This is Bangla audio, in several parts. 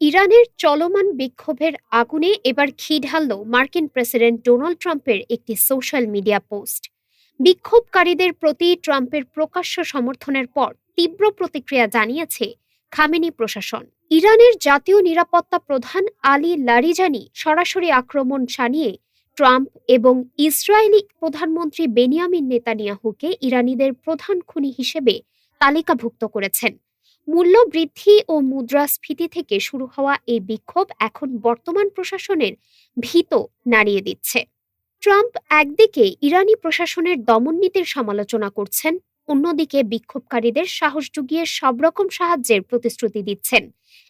ইরানের চলমান বিক্ষোভের আগুনে এবার ঘি ঢালল মার্কিন প্রেসিডেন্ট ডোনাল্ড ট্রাম্পের একটি সোশ্যাল মিডিয়া পোস্ট। বিক্ষোভকারীদের প্রতি ট্রাম্পের প্রকাশ্য সমর্থনের পর তীব্র প্রতিক্রিয়া জানিয়েছে খামেনি প্রশাসন। ইরানের জাতীয় নিরাপত্তা প্রধান আলী লারিজানি সরাসরি আক্রমণ শানিয়ে ট্রাম্প এবং ইসরায়েলি প্রধানমন্ত্রী বেনিয়ামিন নেতানিয়াহুকে ইরানিদের প্রধান খুনি হিসেবে তালিকাভুক্ত করেছেন। মূল্য বৃদ্ধি ও মুদ্রাস্ফীতি থেকে শুরু হওয়া এই বিক্ষোভ এখন বর্তমান প্রশাসনের ভীত নাড়িয়ে দিচ্ছে। ট্রাম্প একদিকে ইরানি প্রশাসনের দমননীতির সমালোচনা করছেন, অন্যদিকে বিক্ষোভকারীদের সাহস জুগিয়ে সব রকম সাহায্যের প্রতিশ্রুতি দিচ্ছেন।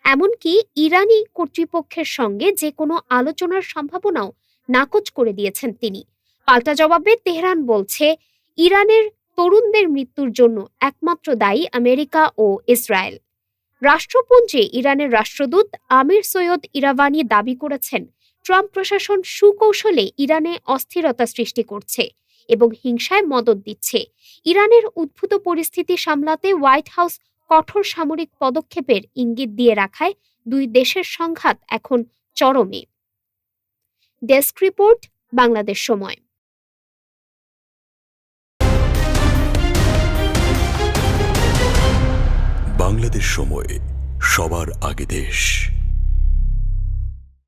এমনকি ইরানি কর্তৃপক্ষের সঙ্গে যে কোনো আলোচনার সম্ভাবনাও নাকচ করে দিয়েছেন তিনি। পাল্টা জবাবে তেহরান বলছে, ইরানের তরুণদের মৃত্যুর জন্য একমাত্র দায়ী আমেরিকা ও ইসরায়েল। রাষ্ট্রপুঞ্জে ইরানের রাষ্ট্রদূত আমির সৈয়দ ইরাভানি দাবি করেছেন, ট্রাম্প প্রশাসন সুকৌশলে ইরানে অস্থিরতা সৃষ্টি করছে এবং হিংসায় মদদ দিচ্ছে। ইরানের উদ্ভূত পরিস্থিতি সামলাতে হোয়াইট হাউস কঠোর সামরিক পদক্ষেপের ইঙ্গিত দিয়ে রাখায় দুই দেশের সংঘাত এখন চরমে। ডেস্ক রিপোর্ট, বাংলাদেশ সময়। বাংলাদেশ সময়, সবার আগে দেশ।